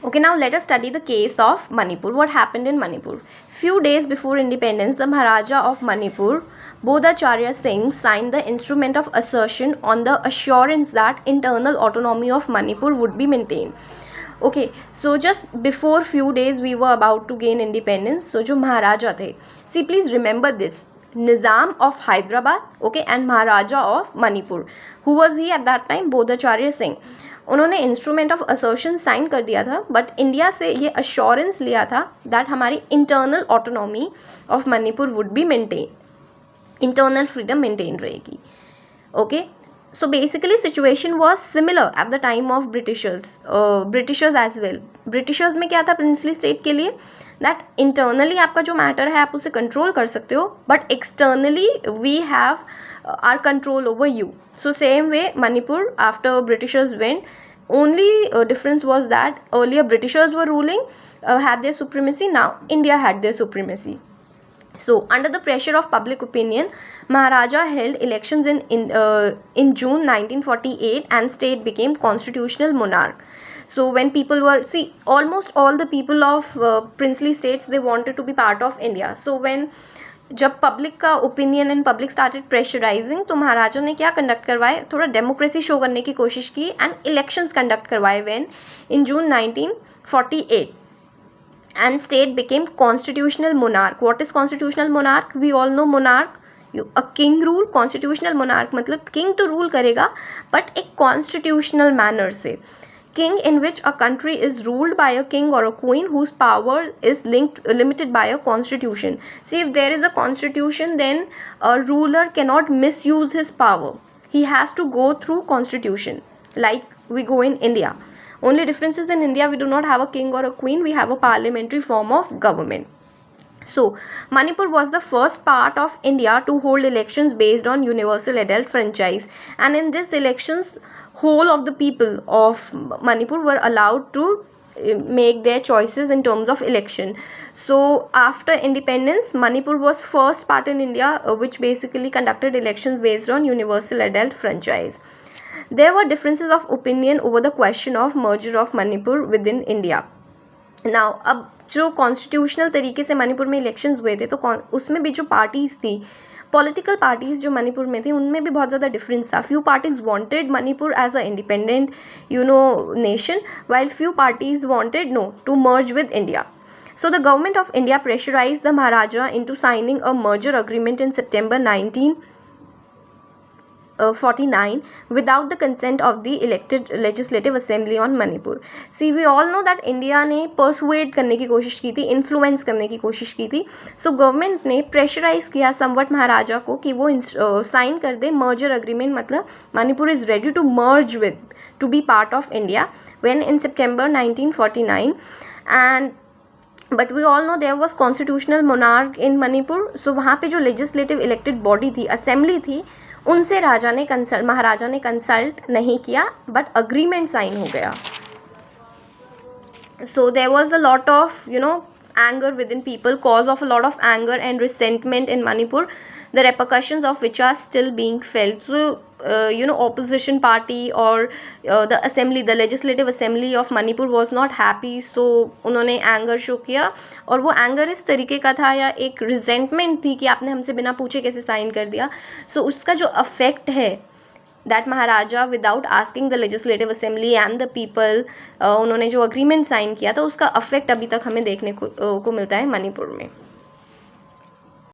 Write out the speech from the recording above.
Okay, now let us study the case of Manipur. What happened in Manipur? Few days before independence, the Maharaja of Manipur, Bodhacharya Singh, signed the instrument of assertion on the assurance that internal autonomy of Manipur would be maintained. Okay, so just before few days we were about to gain independence. So जो महाराजा थे, see please remember this, Nizam of Hyderabad, okay, and Maharaja of Manipur. Who was he at that time? Bodhacharya Singh. उन्होंने instrument of assertion sign कर दिया था, but India से ये assurance लिया था दैट हमारी internal autonomy of Manipur would be maintain, internal freedom maintain रहेगी. Okay, so basically situation was similar at the time of Britishers as well. Britishers में क्या था प्रिंसली स्टेट के लिए, दैट इंटरनली आपका जो मैटर है आप उसे कंट्रोल कर सकते हो, but externally we have our control over you. So same way Manipur after Britishers went, only difference was that earlier Britishers were ruling, had their supremacy, now India had their supremacy. So under the pressure of public opinion, Maharaja held elections in June 1948 and state became constitutional monarch. So when people were, see, almost all the people of princely states, they wanted to be part of India. So when जब public का opinion and public started pressurising, तो महाराजा ने क्या conduct करवाए, थोड़ा democracy show करने की कोशिश की एंड इलेक्शंस कंडक्ट करवाए when in June 1948 and state became constitutional monarch. What is constitutional monarch? We all know monarch, a king rule. Constitutional monarch मतलब king तो rule करेगा but एक constitutional manner से. King in which a country is ruled by a king or a queen whose power is limited by a constitution. See, if there is a constitution, then a ruler cannot misuse his power. He has to go through constitution like we go in India. Only difference is in India we do not have a king or a queen, we have a parliamentary form of government. So Manipur was the first part of India to hold elections based on universal adult franchise, and in these elections whole of the people of Manipur were allowed to make their choices in terms of election. So after independence, Manipur was first part in India which basically conducted elections based on universal adult franchise. There were differences of opinion over the question of merger of Manipur within India. Now अब जो constitutional तरीके से मणिपुर में elections हुए थे, तो उसमें भी जो पार्टीज़ थी, पॉलिटिकल पार्टीज़ जो मणिपुर में थी, उनमें भी बहुत ज़्यादा डिफरेंस था. Few parties wanted Manipur as a independent nation, while few parties wanted to merge with India. So the government of India pressurized the Maharaja into signing a merger agreement in September 1949 without the consent of the elected legislative assembly on Manipur. See, we all know that India ने persuade करने की कोशिश की थी, influence करने की कोशिश की थी. So government ने pressurize किया somewhat महाराजा को कि वो sign कर दे merger agreement, मतलब Manipur is ready to merge with, to be part of India, when in September 1949. And but we all know there was constitutional monarch in Manipur. So वहाँ पे जो legislative elected body थी, assembly थी, उनसे महाराजा ने consult नहीं किया, but agreement sign हो गया. So there was a lot of anger within people, cause of a lot of anger and resentment in Manipur, the repercussions of which are still being felt. So opposition party or the assembly, the legislative assembly of Manipur was not happy. So उन्होंने anger show किया, और वो anger इस तरीके का था या एक resentment थी कि आपने हमसे बिना पूछे कैसे साइन कर दिया. So उसका जो effect है, that Maharaja without asking the legislative assembly and the people, उन्होंने जो agreement साइन किया था, उसका effect अभी तक हमें देखने को मिलता है मणिपुर में.